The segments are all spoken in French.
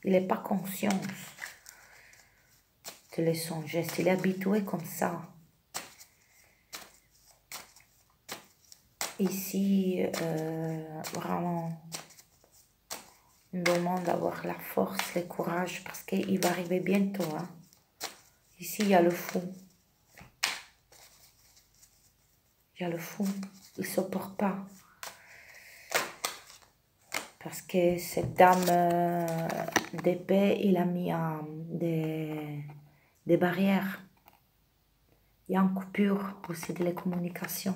Il n'est pas conscient de son geste. Il est habitué comme ça. Ici, vraiment, on demande d'avoir la force, le courage, parce qu'il va arriver bientôt. Hein. Ici, il y a le fou. Il y a le fou. Il ne supporte pas. Parce que cette dame d'épée, il a mis des barrières. Il y a une coupure aussi de la communication.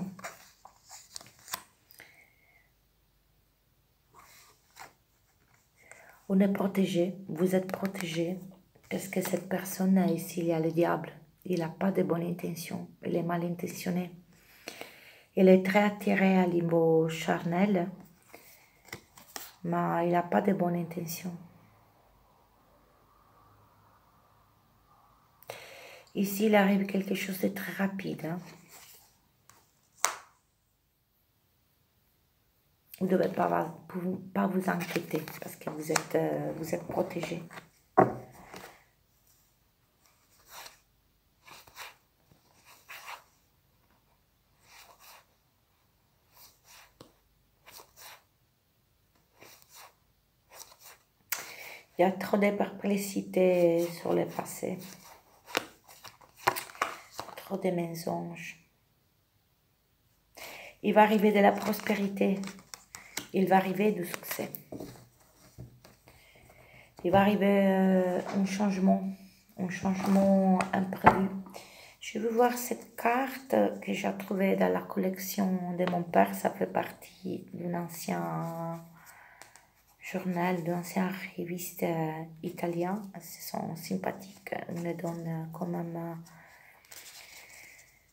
On est protégé, vous êtes protégé, parce que cette personne ici, il y a le diable. Il n'a pas de bonnes intentions, il est mal intentionné. Il est très attiré à niveau charnel, mais il n'a pas de bonnes intentions. Ici, il arrive quelque chose de très rapide. Hein. Vous ne devez pas vous inquiéter parce que vous êtes protégé. Il y a trop de perplexité sur le passé. Trop de mensonges. Il va arriver de la prospérité. Il va arriver du succès. Il va arriver un changement imprévu. Je veux voir cette carte que j'ai trouvée dans la collection de mon père. Ça fait partie d'un ancien journal, d'une ancienne reviste italien. Elles sont sympathiques. On me donne quand même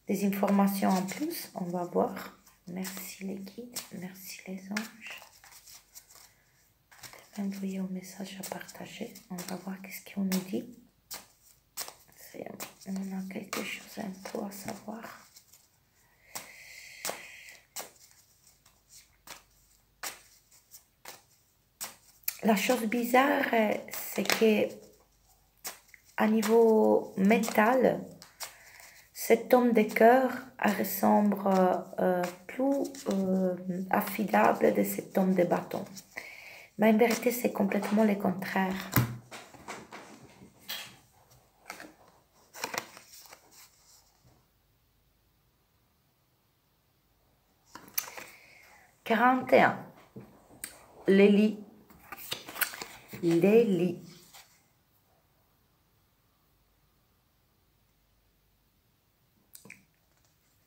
des informations en plus. On va voir. Merci les guides, merci les anges. Envoyer un message à partager. On va voir qu'est-ce qu'on nous dit. On a quelque chose un peu à savoir. La chose bizarre, c'est que à niveau mental, cet homme de cœur ressemble plus affidable de cet homme de bâton. Mais en vérité, c'est complètement le contraire. « 41. Lélie. Lélie.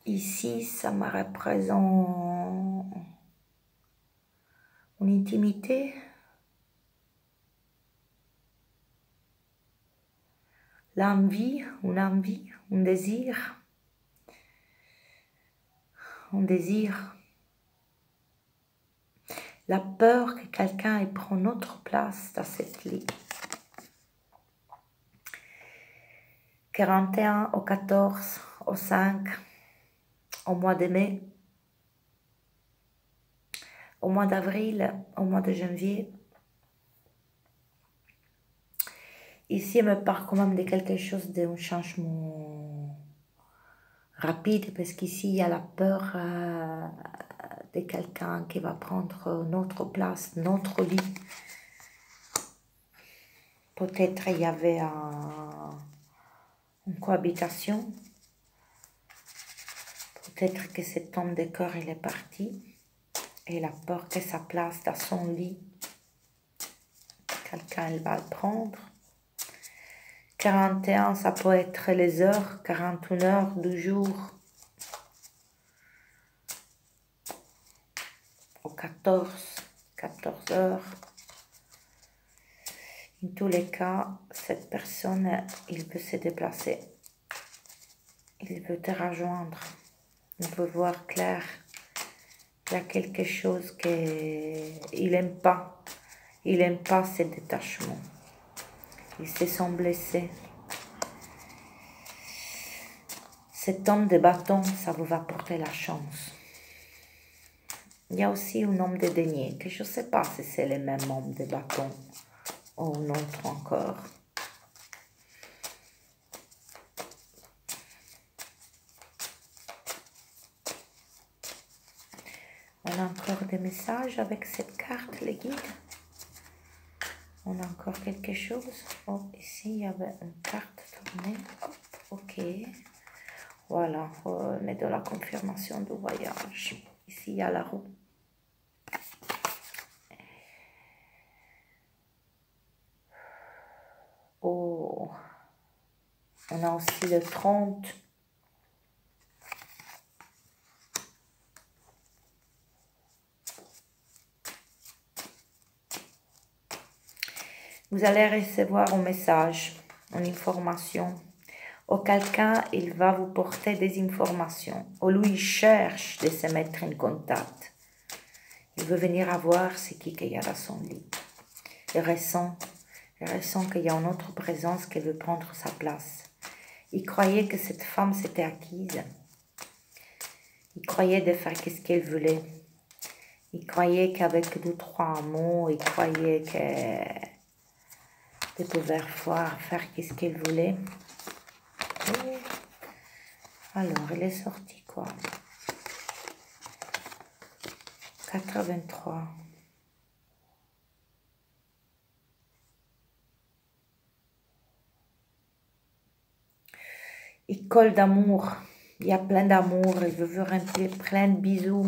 Ici, ça me représente une intimité, l'envie, un désir, la peur que quelqu'un prenne notre place dans cette lit. 41 au 14, au 5, au mois de mai, au mois d'avril, au mois de janvier. Ici, il me parle quand même de quelque chose d'un changement rapide, parce qu'ici, il y a la peur de quelqu'un qui va prendre notre place, notre lit. Peut-être il y avait une cohabitation. Peut-être que cet homme de cœur, il est parti. Et il a peur que sa place dans son lit, quelqu'un va le prendre. 41, ça peut être les heures, 41 heures du jour. Au 14 heures. En tous les cas, cette personne, il veut se déplacer. Il veut te rejoindre. Il veut voir clair. Il y a quelque chose qu'il n'aime pas. Il n'aime pas ce détachement. Il se sent blessé. Cet homme de bâton, ça vous va porter la chance. Il y a aussi un homme de denier, que je ne sais pas si c'est le même homme de bâton un autre encore. On a encore des messages avec cette carte, les guides. On a encore quelque chose. Oh, ici, il y avait une carte tournée. Hop, ok. Voilà, on est de la confirmation du voyage. Ici, il y a la roue. Oh, on a aussi le 30. Vous allez recevoir un message, une information. Ou quelqu'un, il va vous porter des informations. Ou lui, il cherche de se mettre en contact. Il veut venir voir ce qu'il y a dans son lit. Il ressent qu'il y a une autre présence qui veut prendre sa place. Il croyait que cette femme s'était acquise. Il croyait de faire ce qu'elle voulait. Il croyait qu'avec 2-3 mots, il croyait que de pouvoir faire ce qu'elle voulait. Et alors, il est sorti quoi? 83. Il colle d'amour. Il y a plein d'amour. Il veut vous remplir plein de bisous.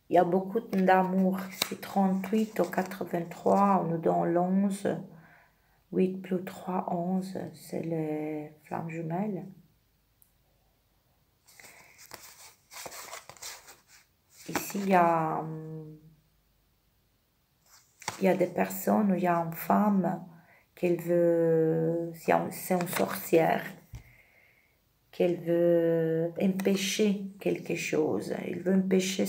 Il y a beaucoup d'amour. C'est 38 au 83. On nous donne l'11. 8 plus 3, 11. C'est les flammes jumelles. Ici, il y a des personnes où il y a une femme qu'elle veut, c'est une sorcière, qu'elle veut empêcher quelque chose. Elle veut empêcher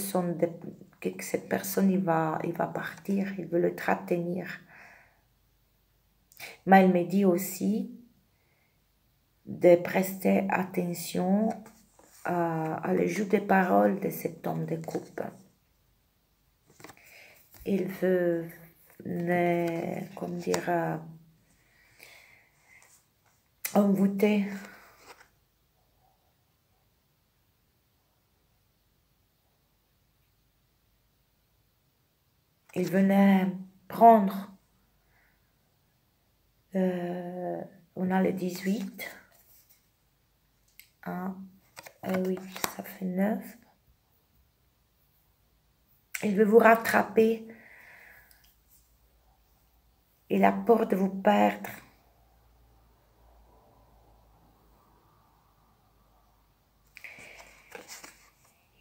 que cette personne il va partir, il veut le retenir. Mais elle me dit aussi de prester attention à le jeu des paroles de cet homme de coupe. Il veut, comment dire, envoûter. Il venait prendre, on a le 18, 1, 8, ça fait 9. Il veut vous rattraper. Il a peur de vous perdre.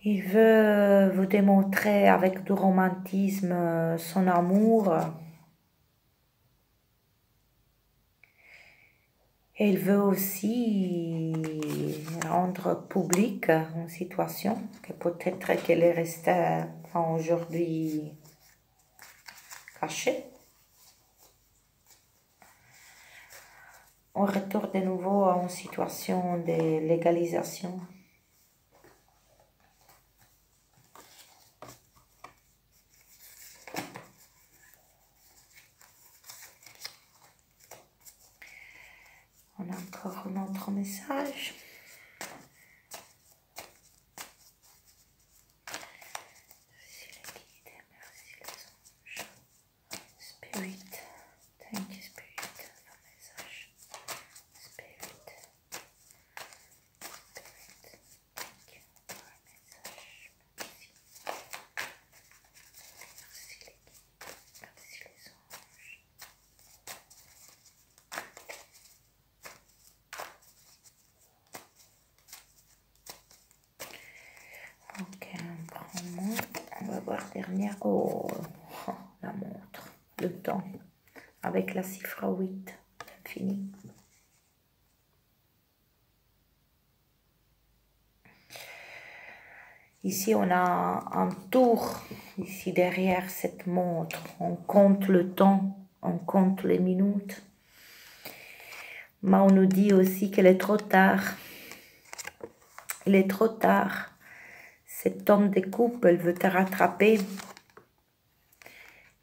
Il veut vous démontrer avec du romantisme son amour. Et il veut aussi rendre publique une situation que peut-être qu'elle est restée aujourd'hui cachée. On retourne de nouveau à une situation de légalisation. On a encore un autre message. Merci les guides, merci les anges. Spirit, thank you Spirit, le message. Spirit, thank you for le message. Merci. Merci les guides, merci les anges. Ok, on prend une montre. On va voir dernière. Oh, la montre. Le temps. Avec la chiffre 8. Fini. Ici, on a un tour. Ici, derrière cette montre. On compte le temps. On compte les minutes. Mais on nous dit aussi qu'il est trop tard. Il est trop tard. Cet homme de coupe, il veut te rattraper.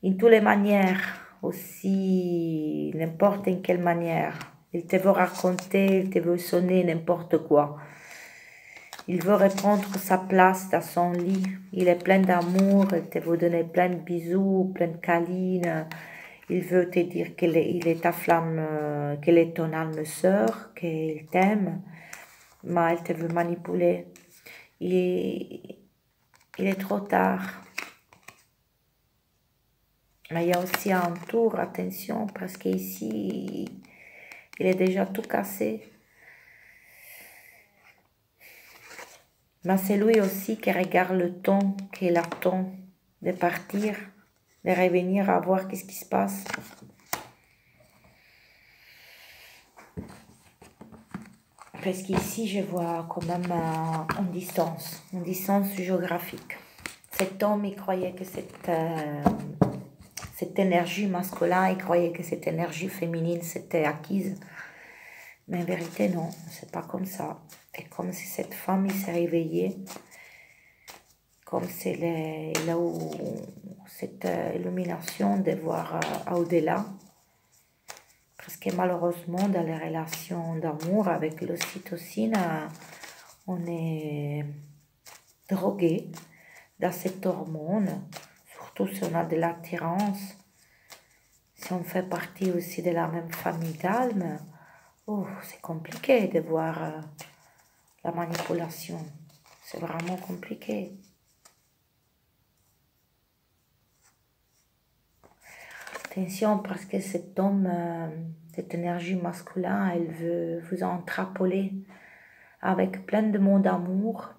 De toutes les manières, aussi n'importe en quelle manière. Il te veut raconter, il te veut sonner n'importe quoi. Il veut reprendre sa place dans son lit. Il est plein d'amour, il te veut donner plein de bisous, plein de câlins. Il veut te dire qu'il est ta flamme, qu'elle est ton âme sœur, qu'il t'aime, mais il te veut manipuler. Il est trop tard. Mais il y a aussi un tour, attention, parce qu'ici, il est déjà tout cassé. Mais c'est lui aussi qui regarde le temps qu'il attend de partir, de revenir à voir qu'est-ce qui se passe. Parce qu'ici, je vois quand même une distance géographique. Cet homme, il croyait que cette énergie masculine, il croyait que cette énergie féminine, c'était acquise. Mais en vérité, non, c'est pas comme ça. Et comme si cette femme, il s'est réveillée, comme c'est là où cette illumination de voir au-delà. Parce que malheureusement, dans les relations d'amour avec l'ocytocine, on est drogué dans cette hormone, surtout si on a de l'attirance, si on fait partie aussi de la même famille d'âmes. Oh, c'est compliqué de voir la manipulation. C'est vraiment compliqué. Attention, parce que cet homme, cette énergie masculine, elle veut vous entrapoler avec plein de mots d'amour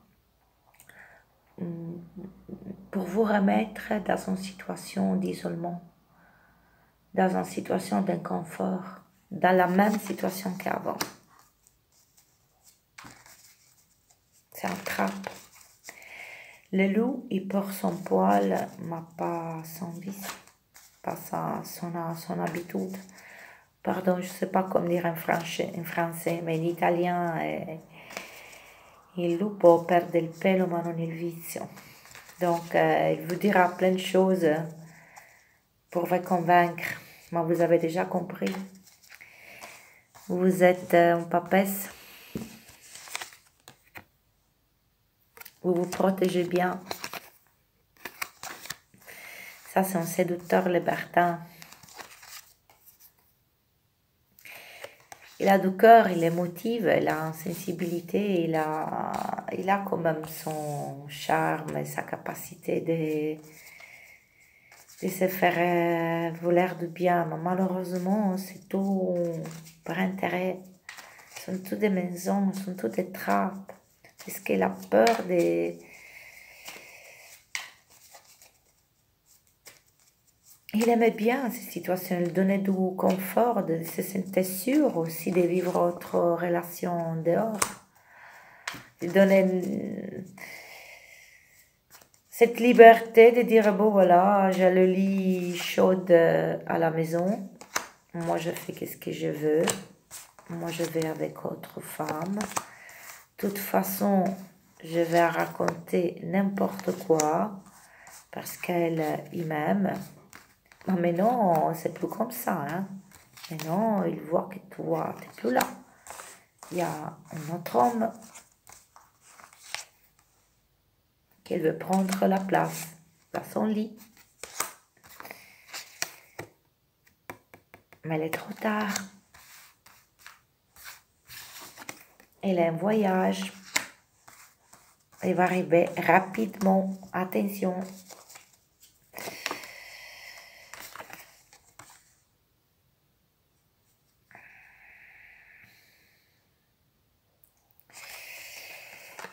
pour vous remettre dans une situation d'isolement, dans une situation d'inconfort, dans la même situation qu'avant. C'est un trappe. Le loup, il porte son poil, mais pas son vice, pas son habitude. Pardon, je ne sais pas comment dire en français, mais en italien, il lupo perde il pelo ma non il vizio. Donc, il vous dira plein de choses pour vous convaincre, mais vous avez déjà compris. Vous êtes un papesse. Vous vous protégez bien. Ça, c'est un séducteur libertin. Il a du cœur, il est motive, il a une sensibilité, il a quand même son charme et sa capacité de se faire vouloir du bien. Mais malheureusement, c'est tout par intérêt. Ce sont toutes des maisons, ce sont toutes des trappes. Parce qu'il a peur de... Il aimait bien ces situations, il donnait du confort, de se sentir sûr aussi de vivre autre relation dehors. Il donnait cette liberté de dire, bon voilà, j'ai le lit chaud à la maison, moi je fais ce que je veux, moi je vais avec autre femme. De toute façon, je vais raconter n'importe quoi parce qu'elle m'aime. Mais non, c'est plus comme ça. Hein? Mais non, il voit que toi, tu n'es plus là. Il y a un autre homme qui veut prendre la place dans son lit. Mais il est trop tard. Il a un voyage. Il va arriver rapidement. Attention.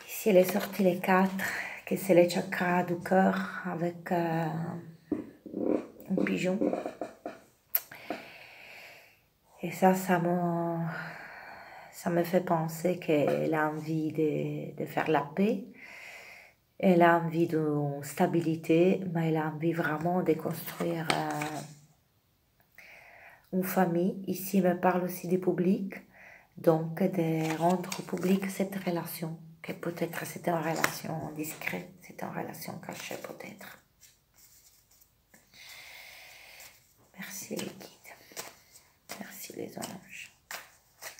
Ici, il est sorti les 4, que c'est les chakras du cœur avec un pigeon. Et ça me fait penser qu'elle a envie de faire la paix. Elle a envie de stabilité, mais elle a envie vraiment de construire une famille. Ici, elle me parle aussi du public, donc de rendre public cette relation, que peut-être c'est une relation discrète, c'est une relation cachée peut-être. Merci. Merci les guides. Merci les anges.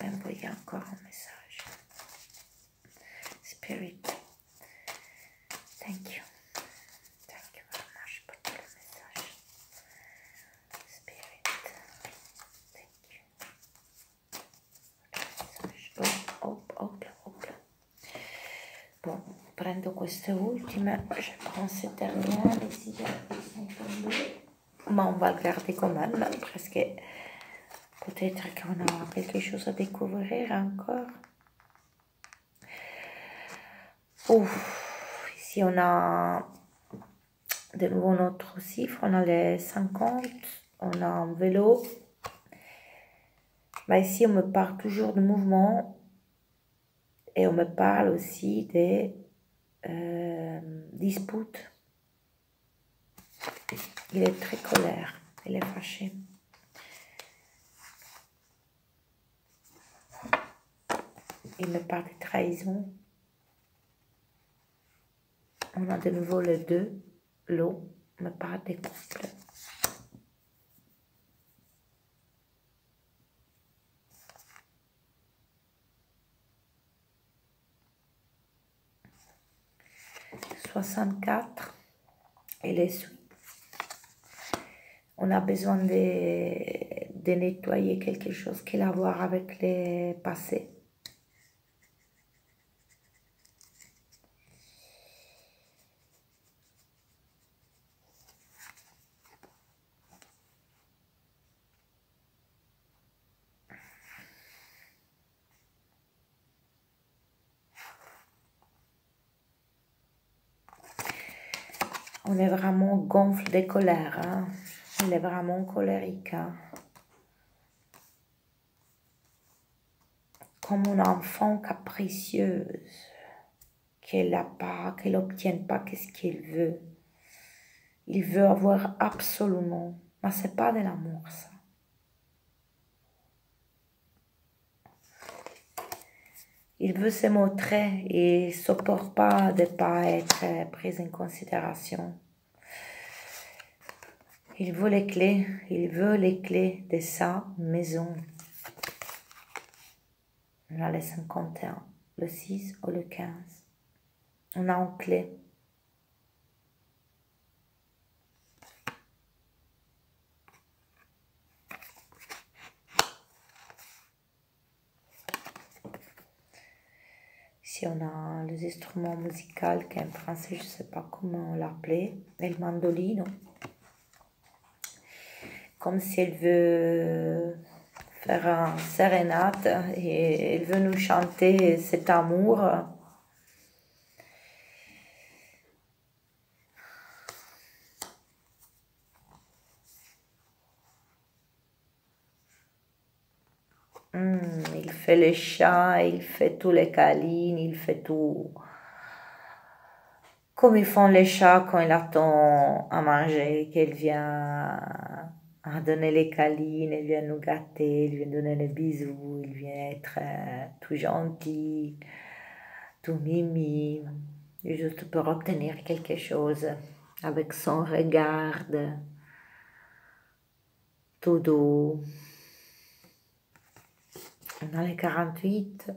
Envoyez encore un message. Spirit. Thank you. Thank you very much pour tout le message. Spirit. Thank you. Hop. Bon, prendo queste ultime. Je prends cette dernière ici. Mais on va le garder quand même parce que peut-être qu'on a quelque chose à découvrir encore. Ouf, ici on a de nouveau notre chiffre, on a les 50, on a un vélo. Mais ici on me parle toujours de mouvement et on me parle aussi des disputes. Il est très colère, il est fâché. Il me parle de trahison. On a de nouveau le 2, l'eau, me parle des couples. « 64 et les suites. On a besoin de nettoyer quelque chose qui a à voir avec les passés. On est vraiment gonfle de colère. Hein? Il est vraiment colérique. Hein? Comme un enfant capricieuse. Qu'elle n'a pas, qu'elle n'obtienne pas ce qu'il veut. Il veut avoir absolument. Mais ce n'est pas de l'amour, ça. Il veut se montrer et il ne supporte pas de ne pas être pris en considération. Il veut les clés de sa maison. On a le 51, le 6 ou le 15. On a une clé. Ici, on a les instruments musicaux qu'en français, je ne sais pas comment l'appeler, le mandolino. Comme si elle veut faire un sérénade et elle veut nous chanter cet amour. Il fait les chats, il fait tous les câlins, il fait tout. Comme ils font les chats quand il attend à manger, qu'elle vient à donner les câlins, elle vient nous gâter, elle vient donner des bisous, il vient être tout gentil, tout mimi, juste pour obtenir quelque chose avec son regard tout doux. On a les 48.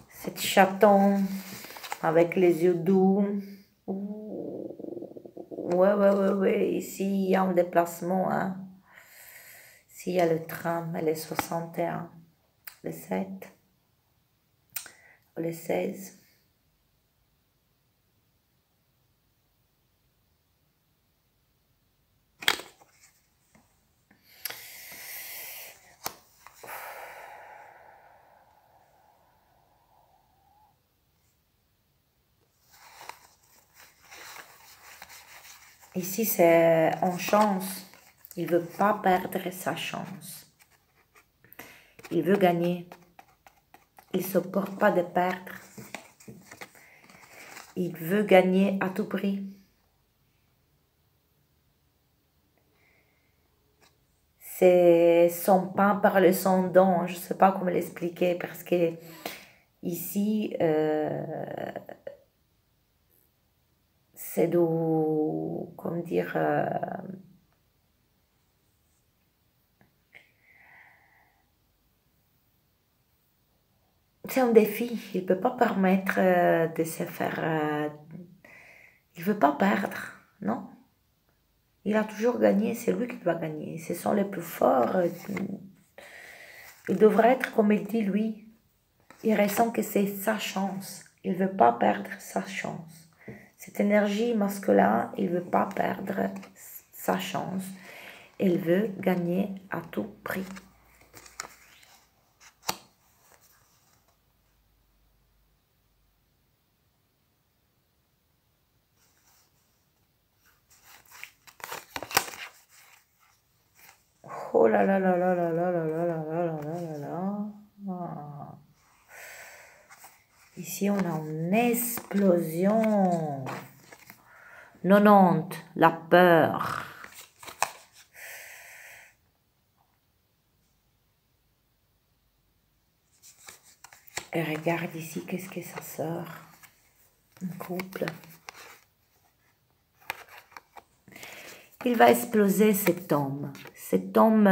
Cette chaton avec les yeux doux. Ouais. Ici, il y a un déplacement. Hein. Ici, il y a le tram, les 61, le 7, le 16. Ici, c'est en chance. Il ne veut pas perdre sa chance. Il veut gagner. Il ne supporte pas de perdre. Il veut gagner à tout prix. C'est son pain par le son don. Je ne sais pas comment l'expliquer parce que ici, c'est de, comment dire, c'est un défi. Il ne peut pas permettre de se faire... il ne veut pas perdre, non? Il a toujours gagné, c'est lui qui doit gagner. Ce sont les plus forts. Il devrait être comme il dit lui. Il ressent que c'est sa chance. Il ne veut pas perdre sa chance. Cette énergie masculine, il ne veut pas perdre sa chance. Il veut gagner à tout prix. Oh là là là là là là là là là là là là là. Ah. Ici, on a une explosion. 90, la peur. Et regarde ici, qu'est-ce que ça sort. Un couple. Il va exploser cet homme. Cet homme,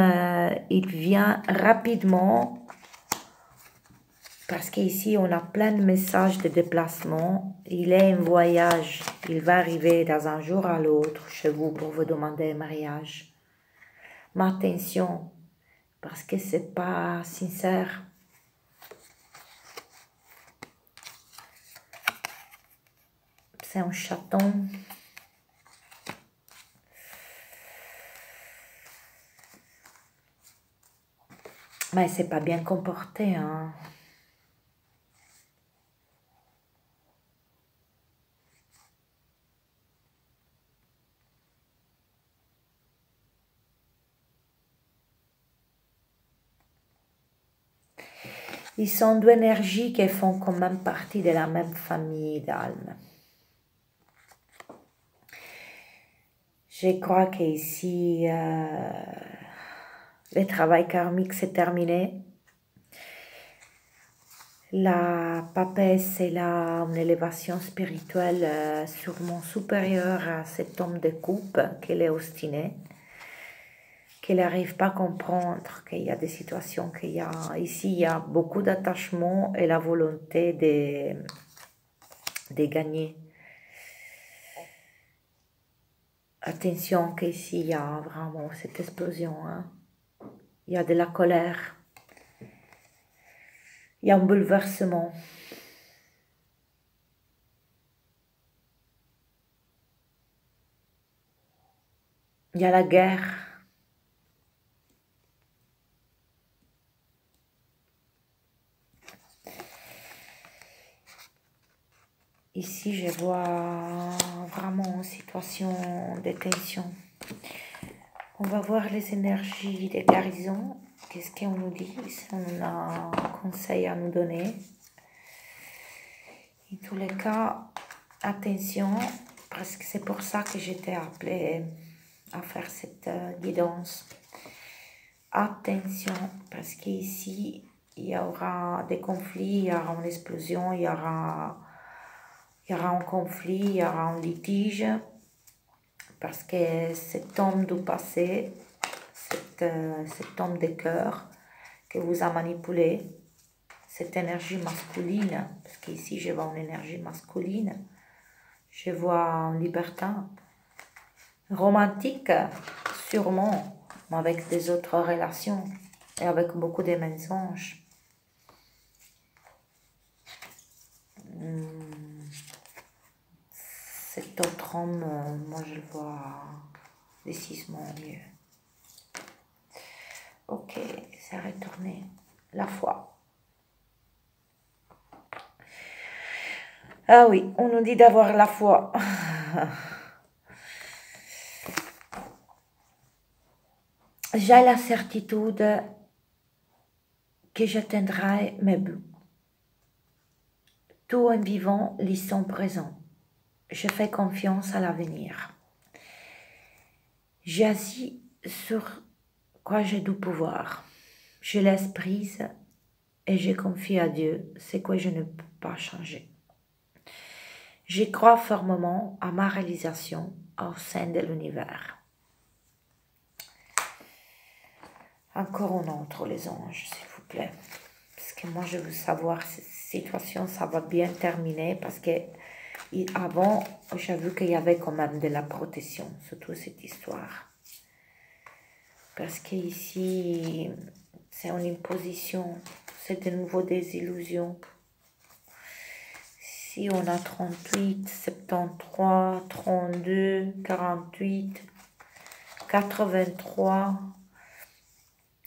il vient rapidement parce qu'ici, on a plein de messages de déplacement. Il est en voyage. Il va arriver dans un jour à l'autre chez vous pour vous demander un mariage. Mais attention, parce que c'est pas sincère. C'est un chaton. Mais c'est pas bien comporté, hein. Ils sont deux énergies qui font quand même partie de la même famille d'âmes. Je crois qu'ici, le travail karmique s'est terminé. La papesse est là, une élévation spirituelle sûrement supérieure à cet homme de coupe qu'elle est obstiné, qu'elle n'arrive pas à comprendre qu'il y a des situations, qu'il y a ici, il y a beaucoup d'attachement et la volonté de gagner. Attention qu'ici, il y a vraiment cette explosion. Hein. Il y a de la colère. Il y a un bouleversement. Il y a la guerre. Ici, je vois vraiment une situation de tension. On va voir les énergies des guérisons. Qu'est-ce qu'on nous dit? Si on a un conseil à nous donner. En tous les cas, attention, parce que c'est pour ça que j'étais appelée à faire cette guidance. Attention, parce qu'ici, il y aura des conflits, il y aura une explosion, il y aura un conflit, il y aura un litige, parce que cet homme du passé, cet homme de cœur que vous a manipulé, cette énergie masculine, parce qu'ici je vois une énergie masculine, je vois un libertin, romantique sûrement, mais avec des autres relations et avec beaucoup de mensonges. Cet autre homme, moi je le vois décisivement mieux. Ok, c'est retourné. La foi. Ah oui, on nous dit d'avoir la foi. J'ai la certitude que j'atteindrai mes buts. Tout en vivant l'instant présent. Je fais confiance à l'avenir. J'agis sur quoi j'ai du pouvoir. Je laisse prise et je confie à Dieu ce que je ne peux pas changer. Je crois fermement à ma réalisation au sein de l'univers. Encore un autre, les anges, s'il vous plaît. Parce que moi, je veux savoir si cette situation, ça va bien terminer. Parce que avant, j'ai vu qu'il y avait quand même de la protection sur toute cette histoire. Parce qu'ici, c'est une imposition, c'est de nouveau des illusions. Ici, on a 38, 73, 32, 48, 83.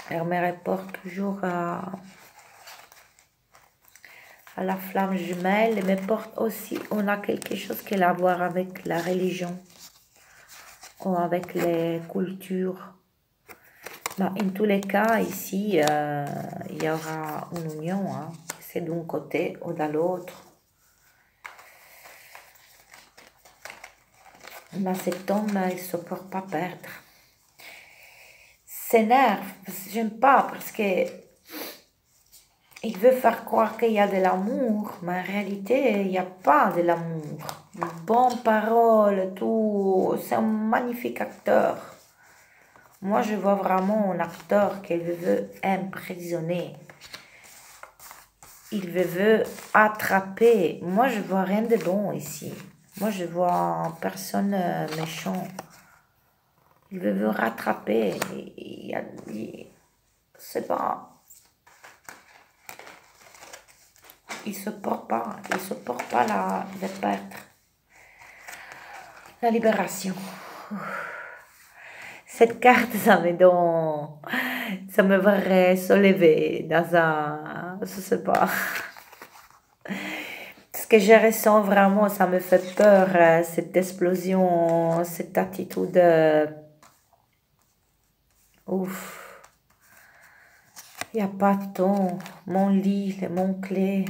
Elle me rapporte toujours à la flamme jumelle. Elle me porte aussi, on a quelque chose qui a à voir avec la religion ou avec les cultures. Mais en tous les cas, ici, il y aura une union. Hein. C'est d'un côté ou de l'autre. Mais cet homme, il ne supporte pas perdre. S'énerve, j'aime pas parce que il veut faire croire qu'il y a de l'amour, mais en réalité, il n'y a pas de l'amour. Bonne parole, tout, c'est un magnifique acteur. Moi, je vois vraiment un acteur qui veut emprisonner. Il veut attraper. Moi, je vois rien de bon ici. Moi, je vois personne méchant. Il veut rattraper. C'est pas... Il ne supporte pas de perdre. La libération. Cette carte, ça me ferait se lever dans un... Je sais pas. Ce que je ressens vraiment, ça me fait peur, cette explosion, cette attitude... Ouf. Il n'y a pas de temps. Mon lit, mon clé.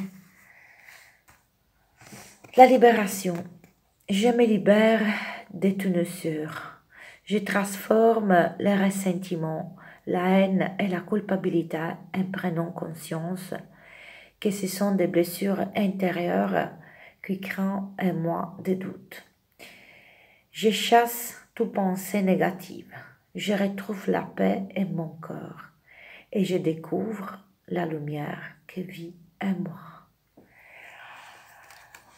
La libération. Je me libère des tunissures. Je transforme le ressentiment, la haine et la culpabilité en prenant conscience que ce sont des blessures intérieures qui créent en moi des doutes. Je chasse toute pensée négative. Je retrouve la paix en mon cœur et je découvre la lumière qui vit en moi.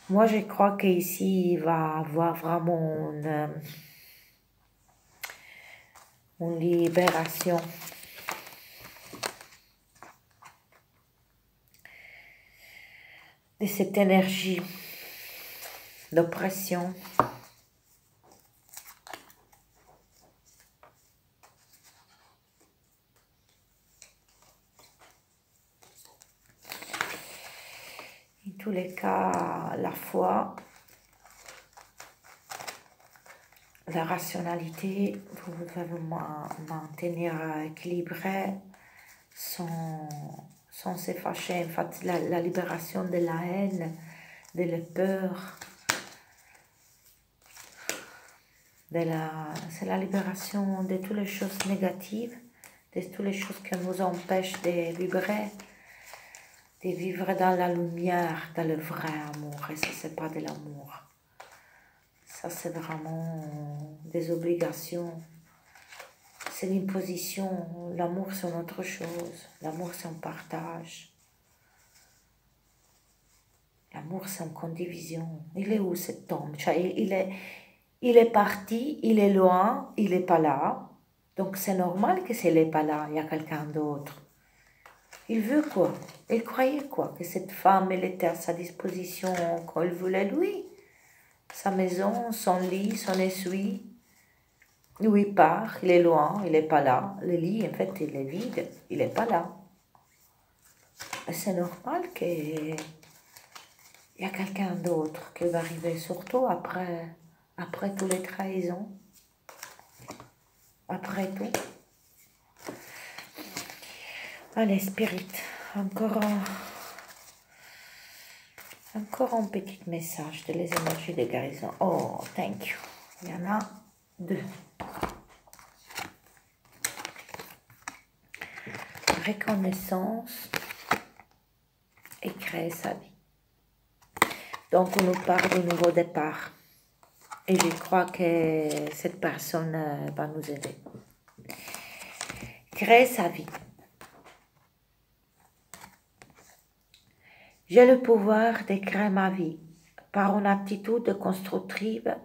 Moi, je crois qu'ici, il va y avoir vraiment une libération. De cette énergie d'oppression. En tous les cas, la foi, la rationalité, vous devez maintenir équilibré sans se fâcher. En fait, la libération de la haine, de la peur, c'est la libération de toutes les choses négatives, de toutes les choses qui nous empêchent de vivre dans la lumière, dans le vrai amour. Et ça, c'est pas de l'amour. Ça, c'est vraiment des obligations. C'est une imposition. L'amour, c'est une autre chose. L'amour, c'est un partage. L'amour, c'est une condivision. Il est où cet homme? Il est parti, il est loin, il n'est pas là. Donc, c'est normal que s'il n'est pas là, il y a quelqu'un d'autre. Il veut quoi? Il croyait quoi? Que cette femme, elle était à sa disposition quand il voulait lui. Sa maison, son lit, son essuie. Où il part, il est loin, il n'est pas là. Le lit, en fait, il est vide, il n'est pas là. C'est normal qu'il y a quelqu'un d'autre qui va arriver, surtout après toutes les trahisons. Après tout. Allez, Spirit, encore un petit message de les énergies de guérison. Oh, thank you. Il y en a 2. Reconnaissance et créer sa vie. Donc on nous parle du nouveau départ. Et je crois que cette personne va nous aider. Créer sa vie. J'ai le pouvoir de créer ma vie. Par une aptitude constructive,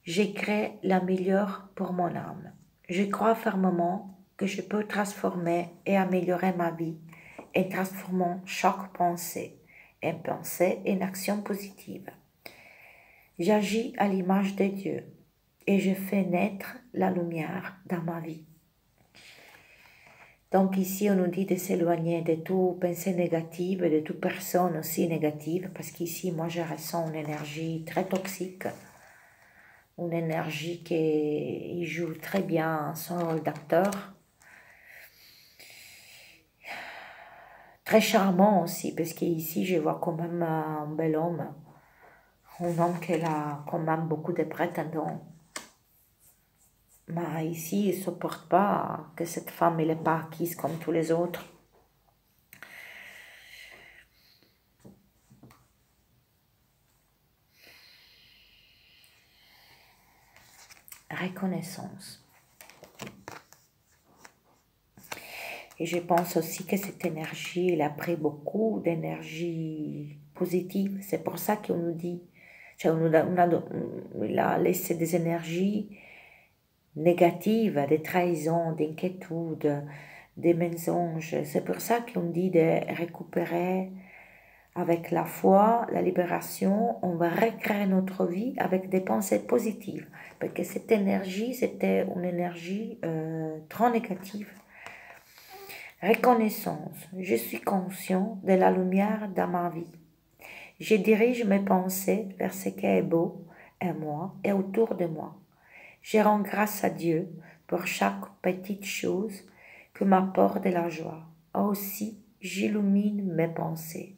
je crée la meilleure pour mon âme. Je crois fermement que je peux transformer et améliorer ma vie en transformant chaque pensée en action positive. J'agis à l'image de Dieu et je fais naître la lumière dans ma vie. Donc ici, on nous dit de s'éloigner de toute pensée négative, de toute personne aussi négative, parce qu'ici, moi, je ressens une énergie très toxique, une énergie qui joue très bien son rôle d'acteur, très charmant aussi, parce qu'ici, je vois quand même un bel homme, un homme qui a quand même beaucoup de prétendants. Mais ici, il ne supporte pas que cette femme n'est pas acquise comme tous les autres. Reconnaissance. Et je pense aussi que cette énergie, elle a pris beaucoup d'énergie positive. C'est pour ça qu'on nous dit, il a laissé des énergies négatives, des trahisons, d'inquiétudes, des mensonges. C'est pour ça qu'on dit de récupérer avec la foi, la libération, on va recréer notre vie avec des pensées positives. Parce que cette énergie, c'était une énergie trop négative. Reconnaissance. Je suis conscient de la lumière dans ma vie. Je dirige mes pensées vers ce qui est beau en moi et autour de moi. Je rends grâce à Dieu pour chaque petite chose qui m'apporte de la joie. Aussi, j'illumine mes pensées.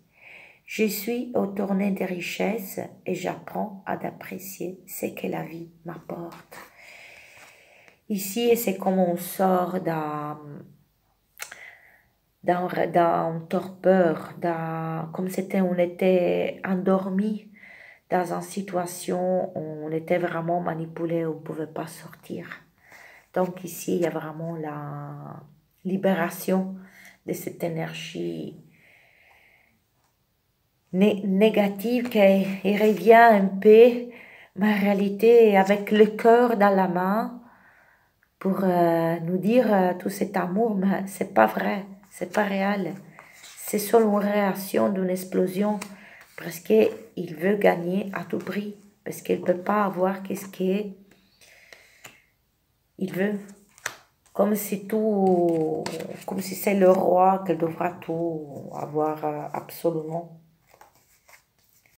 Je suis au tournée des richesses et j'apprends à apprécier ce que la vie m'apporte. Ici, c'est comme on sort d'un torpeur, comme c'était, on était endormi dans une situation où on était vraiment manipulé, on ne pouvait pas sortir. Donc ici, il y a vraiment la libération de cette énergie négative qui revient un peu, mais en réalité, avec le cœur dans la main, pour nous dire tout cet amour, mais c'est pas vrai, c'est pas réel. C'est seulement une réaction d'une explosion parce qu'il veut gagner à tout prix, parce qu'il ne peut pas avoir qu'est-ce qu'il veut. Comme si c'est le roi qui devra tout avoir absolument.